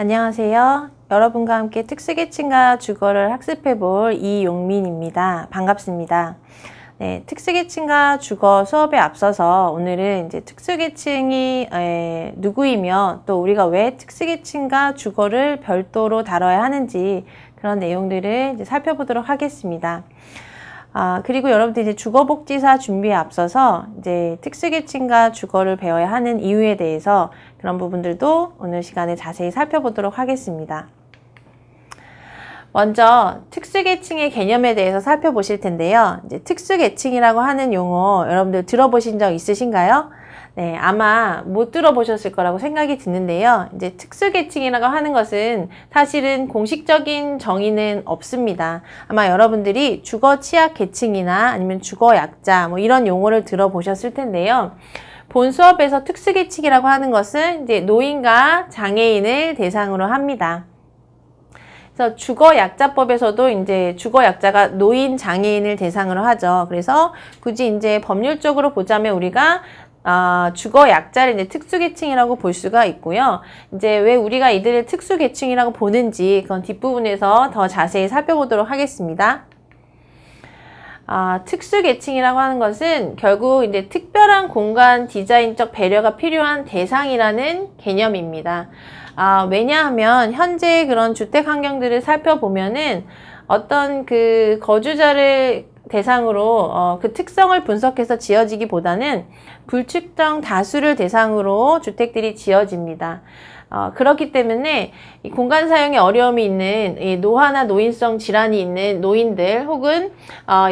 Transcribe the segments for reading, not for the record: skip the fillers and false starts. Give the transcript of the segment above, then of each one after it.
안녕하세요. 여러분과 함께 특수계층과 주거를 학습해볼 이용민입니다. 반갑습니다. 네, 특수계층과 주거 수업에 앞서서 오늘은 이제 특수계층이 누구이며 또 우리가 왜 특수계층과 주거를 별도로 다뤄야 하는지 그런 내용들을 이제 살펴보도록 하겠습니다. 그리고 여러분들 이제 주거복지사 준비에 앞서서 이제 특수계층과 주거를 배워야 하는 이유에 대해서 그런 부분들도 오늘 시간에 자세히 살펴보도록 하겠습니다. 먼저 특수계층의 개념에 대해서 살펴보실 텐데요. 이제 특수계층이라고 하는 용어 여러분들 들어보신 적 있으신가요? 네, 아마 못 들어보셨을 거라고 생각이 드는데요. 이제 특수계층이라고 하는 것은 사실은 공식적인 정의는 없습니다. 아마 여러분들이 주거취약계층이나 아니면 주거약자 뭐 이런 용어를 들어보셨을 텐데요. 본 수업에서 특수계층이라고 하는 것은 이제 노인과 장애인을 대상으로 합니다. 그래서 주거약자법에서도 이제 주거약자가 노인, 장애인을 대상으로 하죠. 그래서 굳이 이제 법률적으로 보자면 우리가 주거약자를 이제 특수계층이라고 볼 수가 있고요. 이제 왜 우리가 이들을 특수계층이라고 보는지 그건 뒷부분에서 더 자세히 살펴보도록 하겠습니다. 특수계층이라고 하는 것은 결국 이제 특별한 공간 디자인적 배려가 필요한 대상이라는 개념입니다. 왜냐하면 현재 그런 주택 환경들을 살펴보면은 어떤 그 거주자를 대상으로 그 특성을 분석해서 지어지기보다는 불특정 다수를 대상으로 주택들이 지어집니다. 그렇기 때문에 이 공간 사용에 어려움이 있는 이 노화나 노인성 질환이 있는 노인들 혹은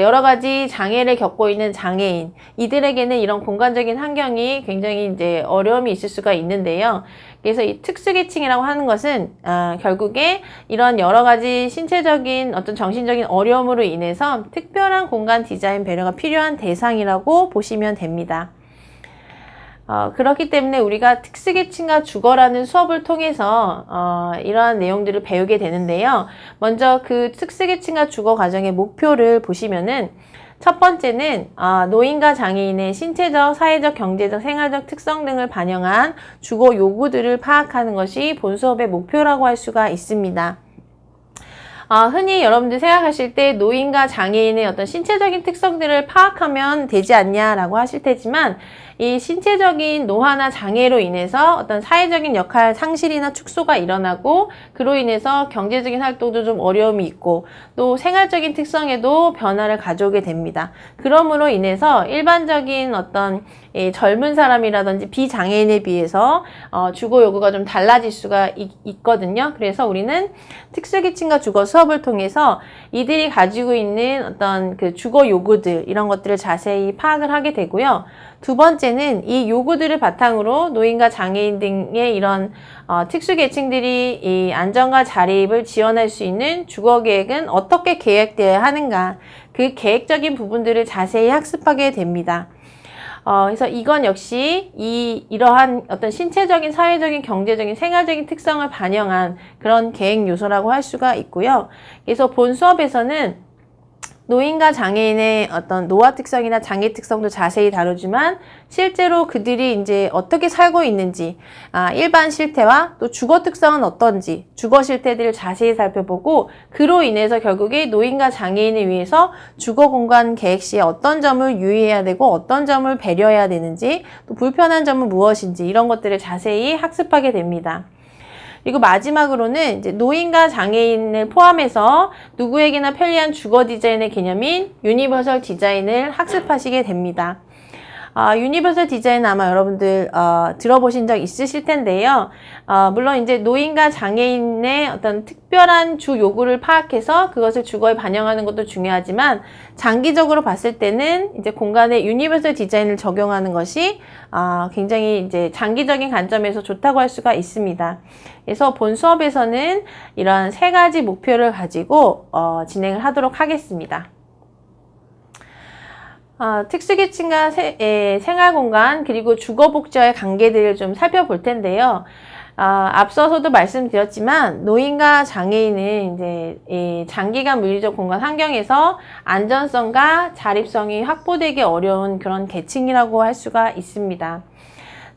여러 가지 장애를 겪고 있는 장애인 이들에게는 이런 공간적인 환경이 굉장히 이제 어려움이 있을 수가 있는데요. 그래서 이 특수계층이라고 하는 것은 결국에 이런 여러 가지 신체적인 어떤 정신적인 어려움으로 인해서 특별한 공간 디자인 배려가 필요한 대상이라고 보시면 됩니다. 그렇기 때문에 우리가 특수계층과 주거라는 수업을 통해서 이러한 내용들을 배우게 되는데요. 먼저 그 특수계층과 주거 과정의 목표를 보시면은 첫 번째는 노인과 장애인의 신체적, 사회적, 경제적, 생활적 특성 등을 반영한 주거 요구들을 파악하는 것이 본 수업의 목표라고 할 수가 있습니다. 흔히 여러분들 생각하실 때 노인과 장애인의 어떤 신체적인 특성들을 파악하면 되지 않냐라고 하실 테지만 이 신체적인 노화나 장애로 인해서 어떤 사회적인 역할 상실이나 축소가 일어나고 그로 인해서 경제적인 활동도 좀 어려움이 있고 또 생활적인 특성에도 변화를 가져오게 됩니다. 그러므로 인해서 일반적인 어떤 젊은 사람이라든지 비장애인에 비해서 주거 요구가 좀 달라질 수가 있거든요. 그래서 우리는 특수계층과 주거 수업을 통해서 이들이 가지고 있는 어떤 그 주거 요구들 이런 것들을 자세히 파악을 하게 되고요. 두 번째는 이 요구들을 바탕으로 노인과 장애인 등의 이런 특수계층들이 이 안정과 자립을 지원할 수 있는 주거계획은 어떻게 계획되어야 하는가 그 계획적인 부분들을 자세히 학습하게 됩니다. 그래서 이건 역시 이러한 어떤 신체적인, 사회적인, 경제적인, 생활적인 특성을 반영한 그런 계획 요소라고 할 수가 있고요. 그래서 본 수업에서는 노인과 장애인의 어떤 노화 특성이나 장애 특성도 자세히 다루지만 실제로 그들이 이제 어떻게 살고 있는지, 일반 실태와 또 주거 특성은 어떤지, 주거 실태들을 자세히 살펴보고 그로 인해서 결국에 노인과 장애인을 위해서 주거 공간 계획 시에 어떤 점을 유의해야 되고 어떤 점을 배려해야 되는지, 또 불편한 점은 무엇인지 이런 것들을 자세히 학습하게 됩니다. 그리고 마지막으로는 이제 노인과 장애인을 포함해서 누구에게나 편리한 주거 디자인의 개념인 유니버설 디자인을 학습하시게 됩니다. 유니버설 디자인 아마 여러분들 들어보신 적 있으실 텐데요. 물론 이제 노인과 장애인의 어떤 특별한 주 요구를 파악해서 그것을 주거에 반영하는 것도 중요하지만 장기적으로 봤을 때는 이제 공간에 유니버설 디자인을 적용하는 것이 굉장히 이제 장기적인 관점에서 좋다고 할 수가 있습니다. 그래서 본 수업에서는 이러한 세 가지 목표를 가지고 진행을 하도록 하겠습니다. 특수계층과 생활공간 그리고 주거복지와의 관계들을 좀 살펴볼 텐데요. 앞서서도 말씀드렸지만 노인과 장애인은 이제 장기간 물리적 공간 환경에서 안전성과 자립성이 확보되기 어려운 그런 계층이라고 할 수가 있습니다.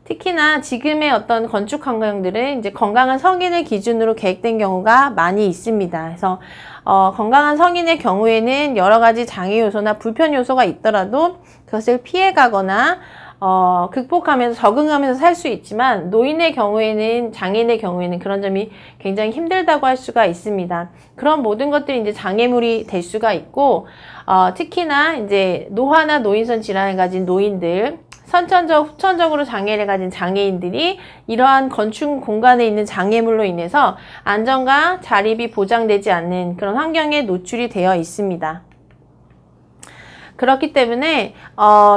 특히나 지금의 어떤 건축 환경들은 이제 건강한 성인을 기준으로 계획된 경우가 많이 있습니다. 그래서 건강한 성인의 경우에는 여러 가지 장애 요소나 불편 요소가 있더라도 그것을 피해가거나 극복하면서 적응하면서 살 수 있지만 노인의 경우에는 장애인의 경우에는 그런 점이 굉장히 힘들다고 할 수가 있습니다. 그런 모든 것들이 이제 장애물이 될 수가 있고 특히나 이제 노화나 노인성 질환을 가진 노인들 후천적으로 장애를 가진 장애인들이 이러한 건축 공간에 있는 장애물로 인해서 안전과 자립이 보장되지 않는 그런 환경에 노출이 되어 있습니다. 그렇기 때문에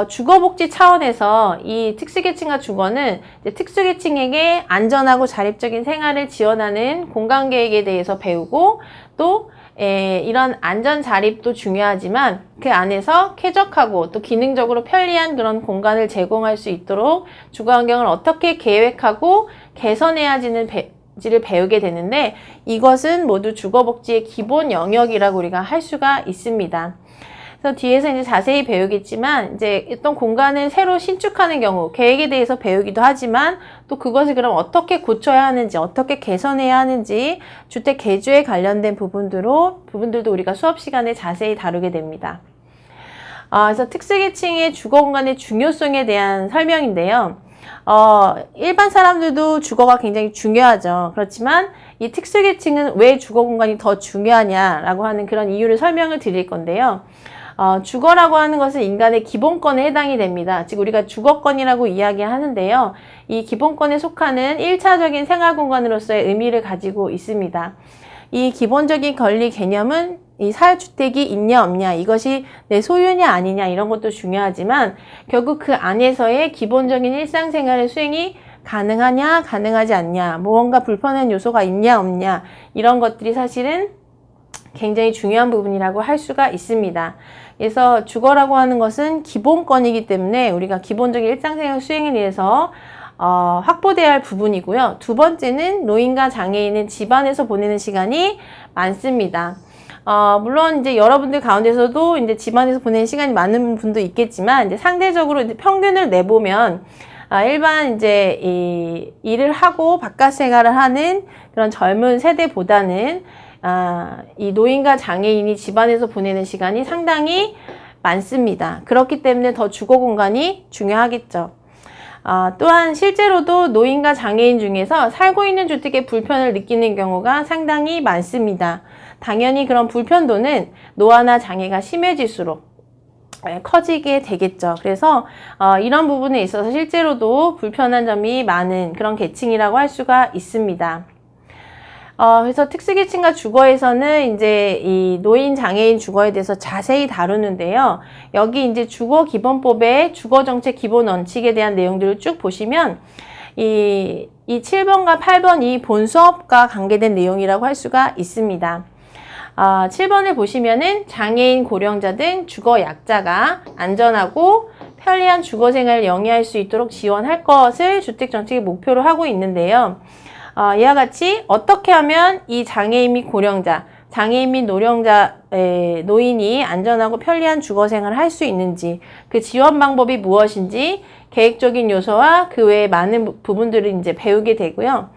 주거복지 차원에서 이 특수계층과 주거는 이제 특수계층에게 안전하고 자립적인 생활을 지원하는 공간계획에 대해서 배우고 또 이런 안전 자립도 중요하지만 그 안에서 쾌적하고 또 기능적으로 편리한 그런 공간을 제공할 수 있도록 주거 환경을 어떻게 계획하고 개선해야 지를 배우게 되는데 이것은 모두 주거복지의 기본 영역이라고 우리가 할 수가 있습니다. 그래서 뒤에서 이제 자세히 배우겠지만 이제 어떤 공간을 새로 신축하는 경우 계획에 대해서 배우기도 하지만 또 그것을 그럼 어떻게 고쳐야 하는지 어떻게 개선해야 하는지 주택 개조에 관련된 부분들도 우리가 수업 시간에 자세히 다루게 됩니다. 그래서 특수계층의 주거 공간의 중요성에 대한 설명인데요. 일반 사람들도 주거가 굉장히 중요하죠. 그렇지만 이 특수계층은 왜 주거 공간이 더 중요하냐라고 하는 그런 이유를 설명을 드릴 건데요. 주거라고 하는 것은 인간의 기본권에 해당이 됩니다. 즉 우리가 주거권이라고 이야기하는데요. 이 기본권에 속하는 1차적인 생활공간으로서의 의미를 가지고 있습니다. 이 기본적인 권리 개념은 이 사회주택이 있냐 없냐 이것이 내 소유냐 아니냐 이런 것도 중요하지만 결국 그 안에서의 기본적인 일상생활의 수행이 가능하냐 가능하지 않냐 무언가 불편한 요소가 있냐 없냐 이런 것들이 사실은 굉장히 중요한 부분이라고 할 수가 있습니다. 그래서 주거라고 하는 것은 기본권이기 때문에 우리가 기본적인 일상생활 수행을 위해서 확보돼야 할 부분이고요. 두 번째는 노인과 장애인은 집안에서 보내는 시간이 많습니다. 물론 이제 여러분들 가운데서도 이제 집안에서 보내는 시간이 많은 분도 있겠지만 이제 상대적으로 이제 평균을 내보면 일반 이제 일을 하고 바깥 생활을 하는 그런 젊은 세대보다는 이 노인과 장애인이 집안에서 보내는 시간이 상당히 많습니다. 그렇기 때문에 더 주거 공간이 중요하겠죠. 또한 실제로도 노인과 장애인 중에서 살고 있는 주택의 불편을 느끼는 경우가 상당히 많습니다. 당연히 그런 불편도는 노화나 장애가 심해질수록 커지게 되겠죠. 그래서 이런 부분에 있어서 실제로도 불편한 점이 많은 그런 계층이라고 할 수가 있습니다. 그래서 특수계층과 주거에서는 이제 이 노인 장애인 주거에 대해서 자세히 다루는데요. 여기 이제 주거기본법의 주거정책 기본 원칙에 대한 내용들을 쭉 보시면 이 7번과 8번 이 본 수업과 관계된 내용이라고 할 수가 있습니다. 7번을 보시면은 장애인, 고령자 등 주거 약자가 안전하고 편리한 주거 생활을 영위할 수 있도록 지원할 것을 주택정책의 목표로 하고 있는데요. 이와 같이 어떻게 하면 이 장애인 및 고령자, 장애인 및 노인이 안전하고 편리한 주거 생활을 할 수 있는지, 그 지원 방법이 무엇인지, 계획적인 요소와 그 외에 많은 부분들을 이제 배우게 되고요.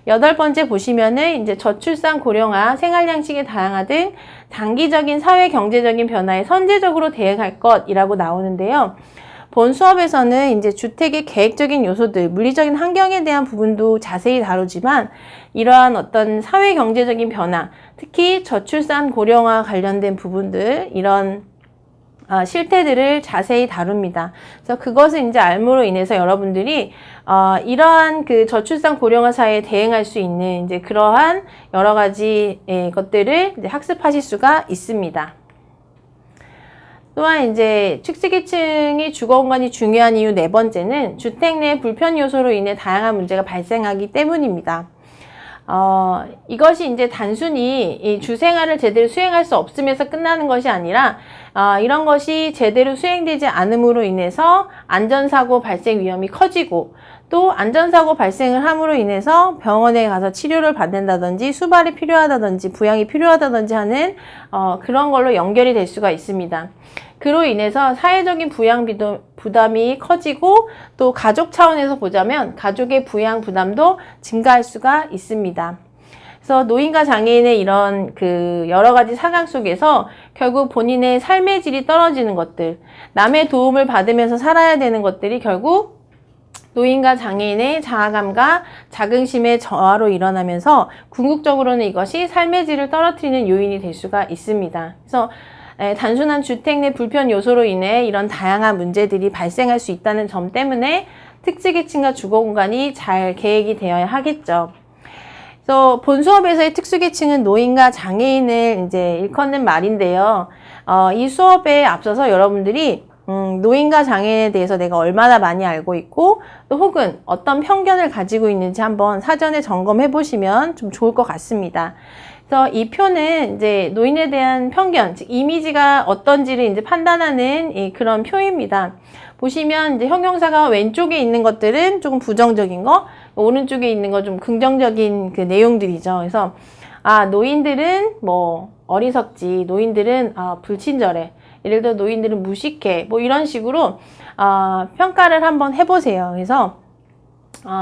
8번째 보시면은 이제 저출산 고령화, 생활 양식의 다양화 등 단기적인 사회 경제적인 변화에 선제적으로 대응할 것이라고 나오는데요. 본 수업에서는 이제 주택의 계획적인 요소들, 물리적인 환경에 대한 부분도 자세히 다루지만 이러한 어떤 사회 경제적인 변화, 특히 저출산 고령화 관련된 부분들, 이런 실태들을 자세히 다룹니다. 그래서 그것을 이제 알므로 인해서 여러분들이 이러한 그 저출산 고령화 사회에 대응할 수 있는 이제 그러한 여러 가지 것들을 이제 학습하실 수가 있습니다. 또한 이제 특수계층이 주거 공간이 중요한 이유 4번째는 주택 내 불편 요소로 인해 다양한 문제가 발생하기 때문입니다. 이것이 이제 단순히 이 주생활을 제대로 수행할 수 없으면서 끝나는 것이 아니라 이런 것이 제대로 수행되지 않음으로 인해서 안전사고 발생 위험이 커지고 또 안전사고 발생을 함으로 인해서 병원에 가서 치료를 받는다든지 수발이 필요하다든지 부양이 필요하다든지 하는 그런 걸로 연결이 될 수가 있습니다. 그로 인해서 사회적인 부양 부담이 커지고 또 가족 차원에서 보자면 가족의 부양 부담도 증가할 수가 있습니다. 그래서 노인과 장애인의 이런 그 여러 가지 상황 속에서 결국 본인의 삶의 질이 떨어지는 것들, 남의 도움을 받으면서 살아야 되는 것들이 결국 노인과 장애인의 자아감과 자긍심의 저하로 일어나면서 궁극적으로는 이것이 삶의 질을 떨어뜨리는 요인이 될 수가 있습니다. 그래서 단순한 주택 내 불편 요소로 인해 이런 다양한 문제들이 발생할 수 있다는 점 때문에 특수계층과 주거공간이 잘 계획이 되어야 하겠죠. 그래서 본 수업에서의 특수계층은 노인과 장애인을 이제 일컫는 말인데요. 이 수업에 앞서서 여러분들이 노인과 장애인에 대해서 내가 얼마나 많이 알고 있고 또 혹은 어떤 편견을 가지고 있는지 한번 사전에 점검해 보시면 좀 좋을 것 같습니다. 그래서 이 표는 이제 노인에 대한 편견, 즉 이미지가 어떤지를 이제 판단하는 그런 표입니다. 보시면 이제 형용사가 왼쪽에 있는 것들은 조금 부정적인 거, 오른쪽에 있는 거 좀 긍정적인 그 내용들이죠. 그래서 노인들은 뭐 어리석지, 노인들은 불친절해. 예를 들어 노인들은 무식해. 뭐 이런 식으로 평가를 한번 해보세요. 그래서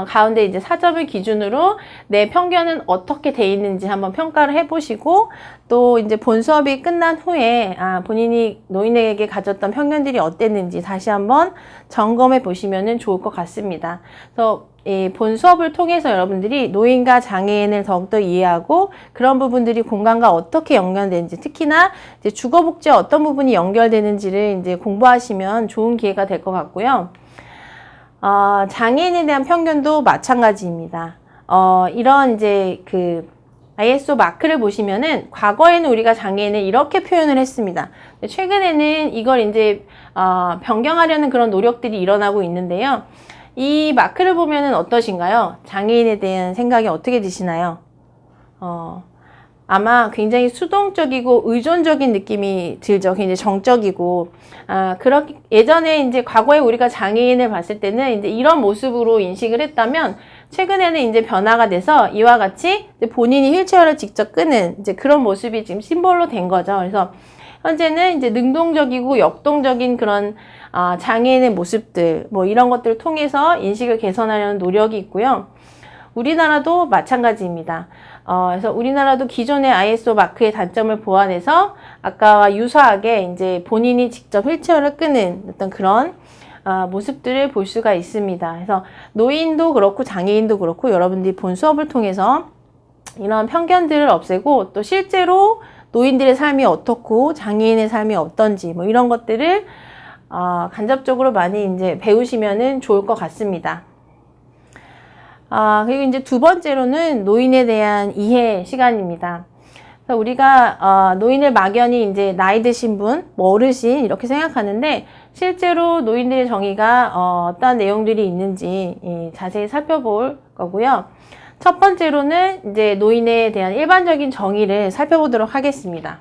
가운데 이제 4점을 기준으로 내 편견은 어떻게 돼 있는지 한번 평가를 해보시고 또 이제 본 수업이 끝난 후에 본인이 노인에게 가졌던 편견들이 어땠는지 다시 한번 점검해 보시면 좋을 것 같습니다. 그래서 본 수업을 통해서 여러분들이 노인과 장애인을 더욱더 이해하고 그런 부분들이 공간과 어떻게 연결되는지, 특히나 이제 주거복지와 어떤 부분이 연결되는지를 이제 공부하시면 좋은 기회가 될 것 같고요. 장애인에 대한 편견도 마찬가지입니다. 이런 이제 그 ISO 마크를 보시면은 과거에는 우리가 장애인을 이렇게 표현을 했습니다. 최근에는 이걸 이제 변경하려는 그런 노력들이 일어나고 있는데요. 이 마크를 보면은 어떠신가요? 장애인에 대한 생각이 어떻게 드시나요? 아마 굉장히 수동적이고 의존적인 느낌이 들죠. 굉장히 정적이고. 그렇게 예전에 이제 과거에 우리가 장애인을 봤을 때는 이제 이런 모습으로 인식을 했다면 최근에는 이제 변화가 돼서 이와 같이 이제 본인이 휠체어를 직접 끄는 이제 그런 모습이 지금 심볼로 된 거죠. 그래서 현재는 이제 능동적이고 역동적인 그런 장애인의 모습들, 뭐 이런 것들을 통해서 인식을 개선하려는 노력이 있고요. 우리나라도 마찬가지입니다. 그래서 우리나라도 기존의 ISO 마크의 단점을 보완해서 아까와 유사하게 이제 본인이 직접 휠체어를 끄는 어떤 그런 모습들을 볼 수가 있습니다. 그래서 노인도 그렇고 장애인도 그렇고 여러분들이 본 수업을 통해서 이런 편견들을 없애고 또 실제로 노인들의 삶이 어떻고 장애인의 삶이 어떤지 뭐 이런 것들을 간접적으로 많이 이제 배우시면은 좋을 것 같습니다. 그리고 이제 두 번째로는 노인에 대한 이해 시간입니다. 그래서 우리가 노인을 막연히 이제 나이 드신 분, 뭐 어르신 이렇게 생각하는데 실제로 노인들의 정의가 어떤 내용들이 있는지 자세히 살펴볼 거고요. 첫 번째로는 이제 노인에 대한 일반적인 정의를 살펴보도록 하겠습니다.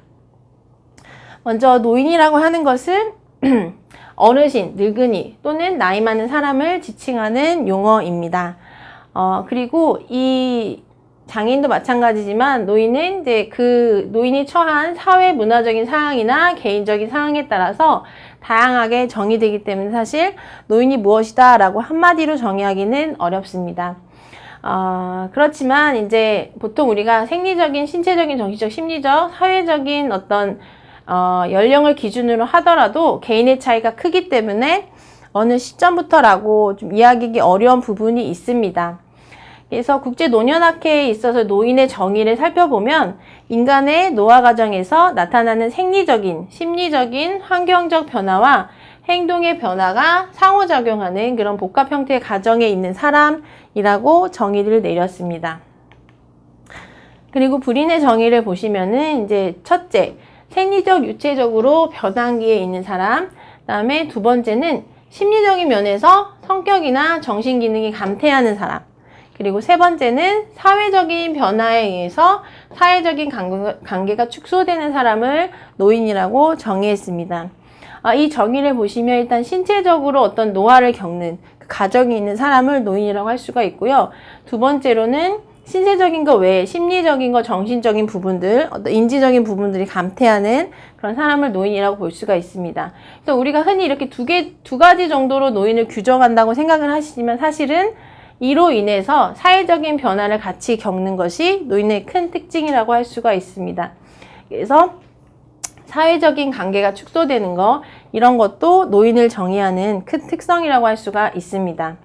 먼저 노인이라고 하는 것은 어르신, 늙은이 또는 나이 많은 사람을 지칭하는 용어입니다. 그리고 이 장애인도 마찬가지지만 노인은 이제 그 노인이 처한 사회 문화적인 상황이나 개인적인 상황에 따라서 다양하게 정의되기 때문에 사실 노인이 무엇이다 라고 한마디로 정의하기는 어렵습니다. 그렇지만 이제 보통 우리가 생리적인, 신체적인, 정신적, 심리적, 사회적인 어떤 연령을 기준으로 하더라도 개인의 차이가 크기 때문에 어느 시점부터라고 좀 이야기하기 어려운 부분이 있습니다. 그래서 국제노년학회에 있어서 노인의 정의를 살펴보면 인간의 노화 과정에서 나타나는 생리적인, 심리적인, 환경적 변화와 행동의 변화가 상호작용하는 그런 복합 형태의 가정에 있는 사람이라고 정의를 내렸습니다. 그리고 불인의 정의를 보시면은 이제 첫째, 생리적, 유체적으로 변환기에 있는 사람, 그다음에 두 번째는 심리적인 면에서 성격이나 정신기능이 감퇴하는 사람, 그리고 세 번째는 사회적인 변화에 의해서 사회적인 관계가 축소되는 사람을 노인이라고 정의했습니다. 이 정의를 보시면 일단 신체적으로 어떤 노화를 겪는 그 가정이 있는 사람을 노인이라고 할 수가 있고요. 두 번째로는 신체적인 거 외에 심리적인 거, 정신적인 부분들, 어떤 인지적인 부분들이 감퇴하는 그런 사람을 노인이라고 볼 수가 있습니다. 그래서 우리가 흔히 이렇게 두 가지 정도로 노인을 규정한다고 생각을 하시지만 사실은 이로 인해서 사회적인 변화를 같이 겪는 것이 노인의 큰 특징이라고 할 수가 있습니다. 그래서 사회적인 관계가 축소되는 거, 이런 것도 노인을 정의하는 큰 특성이라고 할 수가 있습니다.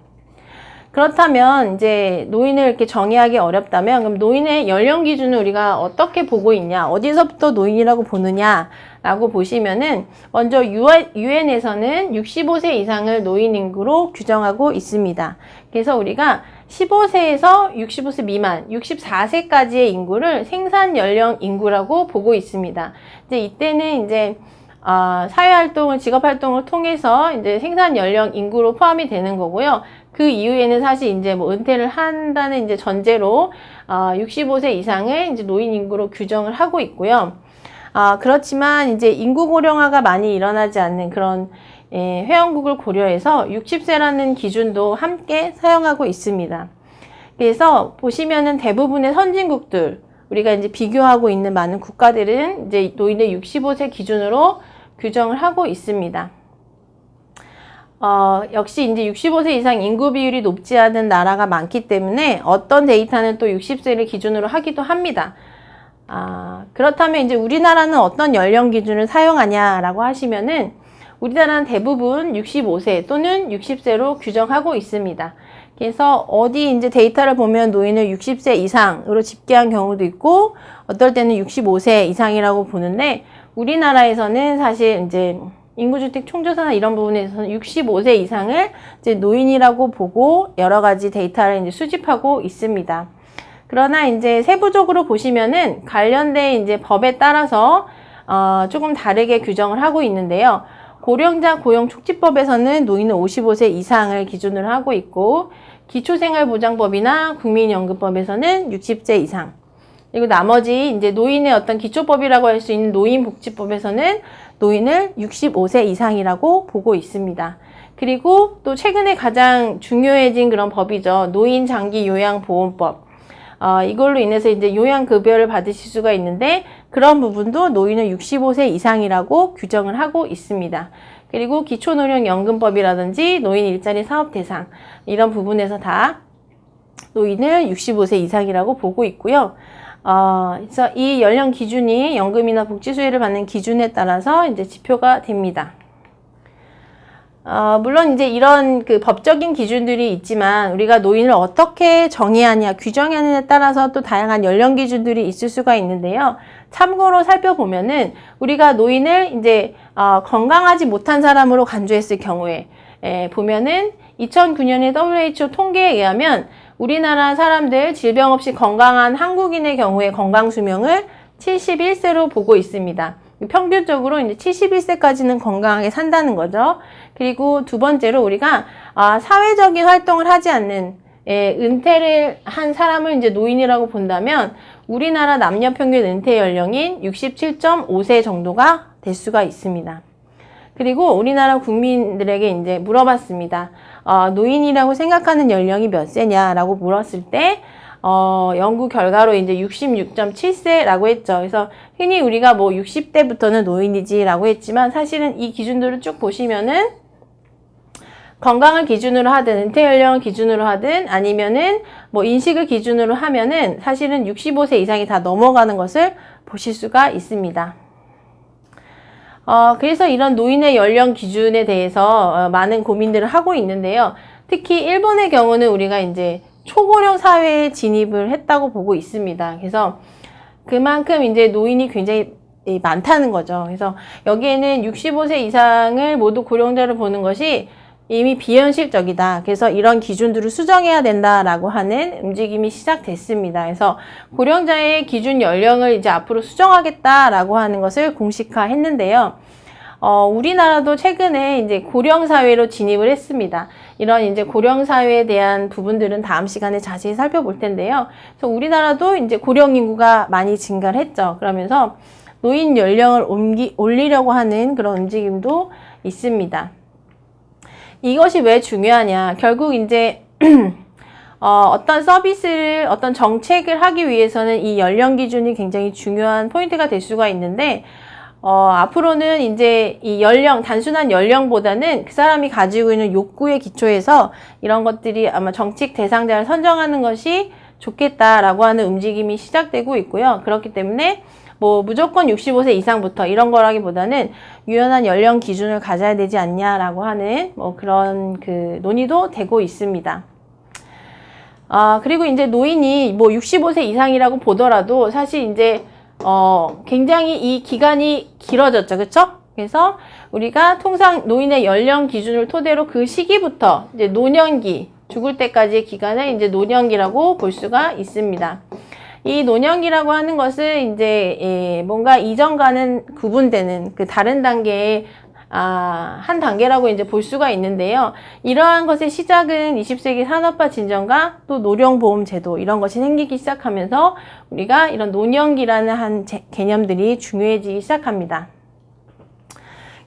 그렇다면 이제 노인을 이렇게 정의하기 어렵다면 그럼 노인의 연령 기준을 우리가 어떻게 보고 있냐, 어디서부터 노인이라고 보느냐라고 보시면은 먼저 유엔에서는 65세 이상을 노인 인구로 규정하고 있습니다. 그래서 우리가 15세에서 65세 미만, 64세까지의 인구를 생산 연령 인구라고 보고 있습니다. 이제 이때는 이제 사회활동을, 직업활동을 통해서 이제 생산 연령 인구로 포함이 되는 거고요. 그 이후에는 사실 이제 뭐 은퇴를 한다는 이제 전제로 65세 이상을 이제 노인 인구로 규정을 하고 있고요. 그렇지만 이제 인구 고령화가 많이 일어나지 않는 그런 회원국을 고려해서 60세라는 기준도 함께 사용하고 있습니다. 그래서 보시면은 대부분의 선진국들, 우리가 이제 비교하고 있는 많은 국가들은 이제 노인을 65세 기준으로 규정을 하고 있습니다. 역시 이제 65세 이상 인구 비율이 높지 않은 나라가 많기 때문에 어떤 데이터는 또 60세를 기준으로 하기도 합니다. 그렇다면 이제 우리나라는 어떤 연령 기준을 사용하냐라고 하시면은 우리나라는 대부분 65세 또는 60세로 규정하고 있습니다. 그래서 어디 이제 데이터를 보면 노인을 60세 이상으로 집계한 경우도 있고 어떨 때는 65세 이상이라고 보는데 우리나라에서는 사실 이제 인구주택 총조사나 이런 부분에서는 65세 이상을 이제 노인이라고 보고 여러 가지 데이터를 이제 수집하고 있습니다. 그러나 이제 세부적으로 보시면은 관련된 이제 법에 따라서 조금 다르게 규정을 하고 있는데요. 고령자 고용촉진법에서는 노인은 55세 이상을 기준으로 하고 있고 기초생활보장법이나 국민연금법에서는 60세 이상, 그리고 나머지 이제 노인의 어떤 기초법이라고 할 수 있는 노인복지법에서는 노인을 65세 이상이라고 보고 있습니다. 그리고 또 최근에 가장 중요해진 그런 법이죠. 노인장기요양보험법. 이걸로 인해서 이제 요양급여를 받으실 수가 있는데 그런 부분도 노인은 65세 이상이라고 규정을 하고 있습니다. 그리고 기초노령연금법이라든지 노인 일자리 사업 대상 이런 부분에서 다 노인을 65세 이상이라고 보고 있고요. 그래서 이 연령 기준이 연금이나 복지 수혜를 받는 기준에 따라서 이제 지표가 됩니다. 물론 이제 이런 그 법적인 기준들이 있지만 우리가 노인을 어떻게 정의하냐, 규정하느냐에 따라서 또 다양한 연령 기준들이 있을 수가 있는데요. 참고로 살펴보면은 우리가 노인을 이제 건강하지 못한 사람으로 간주했을 경우에 보면은 2009년에 WHO 통계에 의하면 우리나라 사람들 질병 없이 건강한 한국인의 경우에 건강 수명을 71세로 보고 있습니다. 평균적으로 이제 71세까지는 건강하게 산다는 거죠. 그리고 두 번째로 우리가 사회적인 활동을 하지 않는 은퇴를 한 사람을 이제 노인이라고 본다면 우리나라 남녀 평균 은퇴 연령인 67.5세 정도가 될 수가 있습니다. 그리고 우리나라 국민들에게 이제 물어봤습니다. 노인이라고 생각하는 연령이 몇 세냐라고 물었을 때 연구 결과로 이제 66.7세라고 했죠. 그래서 흔히 우리가 뭐 60대부터는 노인이지라고 했지만 사실은 이 기준들을 쭉 보시면은 건강을 기준으로 하든 은퇴 연령을 기준으로 하든 아니면은 뭐 인식을 기준으로 하면은 사실은 65세 이상이 다 넘어가는 것을 보실 수가 있습니다. 그래서 이런 노인의 연령 기준에 대해서 많은 고민들을 하고 있는데요. 특히 일본의 경우는 우리가 이제 초고령 사회에 진입을 했다고 보고 있습니다. 그래서 그만큼 이제 노인이 굉장히 많다는 거죠. 그래서 여기에는 65세 이상을 모두 고령자로 보는 것이 이미 비현실적이다. 그래서 이런 기준들을 수정해야 된다라고 하는 움직임이 시작됐습니다. 그래서 고령자의 기준 연령을 이제 앞으로 수정하겠다라고 하는 것을 공식화했는데요. 우리나라도 최근에 이제 고령사회로 진입을 했습니다. 이런 이제 고령사회에 대한 부분들은 다음 시간에 자세히 살펴볼 텐데요. 그래서 우리나라도 이제 고령 인구가 많이 증가를 했죠. 그러면서 노인 연령을 올리려고 하는 그런 움직임도 있습니다. 이것이 왜 중요하냐. 결국 이제 어떤 서비스를, 어떤 정책을 하기 위해서는 이 연령 기준이 굉장히 중요한 포인트가 될 수가 있는데, 앞으로는 이제 이 단순한 연령보다는 그 사람이 가지고 있는 욕구에 기초해서 이런 것들이 아마 정책 대상자를 선정하는 것이 좋겠다라고 하는 움직임이 시작되고 있고요. 그렇기 때문에 뭐 무조건 65세 이상부터 이런 거라기보다는 유연한 연령 기준을 가져야 되지 않냐라고 하는 뭐 그런 그 논의도 되고 있습니다. 그리고 이제 노인이 뭐 65세 이상이라고 보더라도 사실 이제 굉장히 이 기간이 길어졌죠. 그쵸? 그래서 우리가 통상 노인의 연령 기준을 토대로 그 시기부터 이제 노년기, 죽을 때까지의 기간을 이제 노년기라고 볼 수가 있습니다. 이 노년기라고 하는 것은 이제 뭔가 이전과는 구분되는 그 다른 단계의 한 단계라고 이제 볼 수가 있는데요. 이러한 것의 시작은 20세기 산업화 진전과 또 노령보험제도 이런 것이 생기기 시작하면서 우리가 이런 노년기라는 한 개념들이 중요해지기 시작합니다.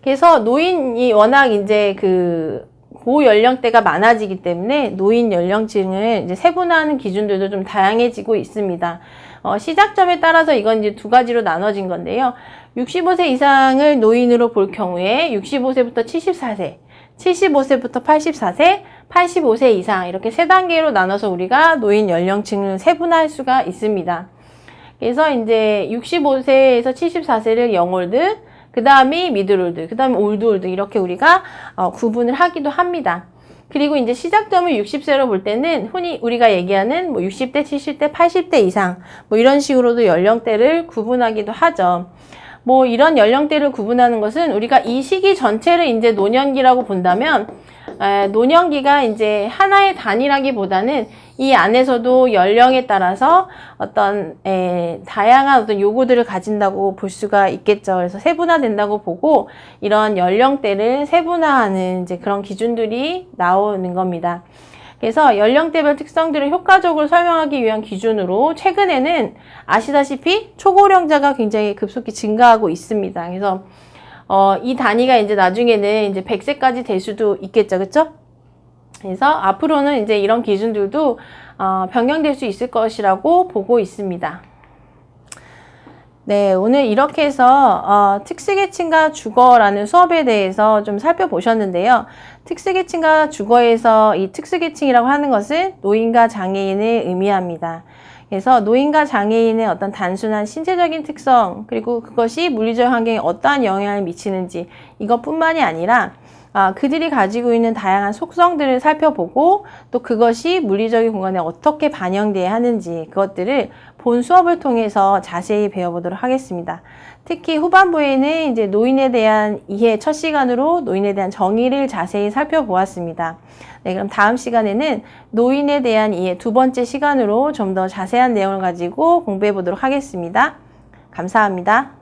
그래서 노인이 워낙 이제 그 고연령대가 많아지기 때문에 노인 연령층을 이제 세분화하는 기준들도 좀 다양해지고 있습니다. 시작점에 따라서 이건 이제 두 가지로 나눠진 건데요. 65세 이상을 노인으로 볼 경우에 65세부터 74세, 75세부터 84세, 85세 이상 이렇게 세 단계로 나눠서 우리가 노인 연령층을 세분화할 수가 있습니다. 그래서 이제 65세에서 74세를 영올드, 그 다음이 미들올드, 그 다음에 올드올드 이렇게 우리가 구분을 하기도 합니다. 그리고 이제 시작점을 60세로 볼 때는 흔히 우리가 얘기하는 뭐 60대, 70대, 80대 이상 뭐 이런 식으로도 연령대를 구분하기도 하죠. 뭐 이런 연령대를 구분하는 것은 우리가 이 시기 전체를 이제 노년기라고 본다면 노년기가 이제 하나의 단위라기보다는 이 안에서도 연령에 따라서 어떤 다양한 어떤 요구들을 가진다고 볼 수가 있겠죠. 그래서 세분화된다고 보고 이런 연령대를 세분화하는 이제 그런 기준들이 나오는 겁니다. 그래서 연령대별 특성들을 효과적으로 설명하기 위한 기준으로 최근에는 아시다시피 초고령자가 굉장히 급속히 증가하고 있습니다. 그래서 이 단위가 이제 나중에는 이제 100세까지 될 수도 있겠죠. 그쵸? 그래서 앞으로는 이제 이런 기준들도 변경될 수 있을 것이라고 보고 있습니다. 네, 오늘 이렇게 해서 특수계층과 주거라는 수업에 대해서 좀 살펴보셨는데요. 특수계층과 주거에서 이 특수계층이라고 하는 것은 노인과 장애인을 의미합니다. 그래서 노인과 장애인의 어떤 단순한 신체적인 특성, 그리고 그것이 물리적 환경에 어떠한 영향을 미치는지 이것뿐만이 아니라 그들이 가지고 있는 다양한 속성들을 살펴보고 또 그것이 물리적인 공간에 어떻게 반영돼야 하는지 그것들을 본 수업을 통해서 자세히 배워보도록 하겠습니다. 특히 후반부에는 이제 노인에 대한 이해 첫 시간으로 노인에 대한 정의를 자세히 살펴보았습니다. 네, 그럼 다음 시간에는 노인에 대한 이해 두 번째 시간으로 좀 더 자세한 내용을 가지고 공부해 보도록 하겠습니다. 감사합니다.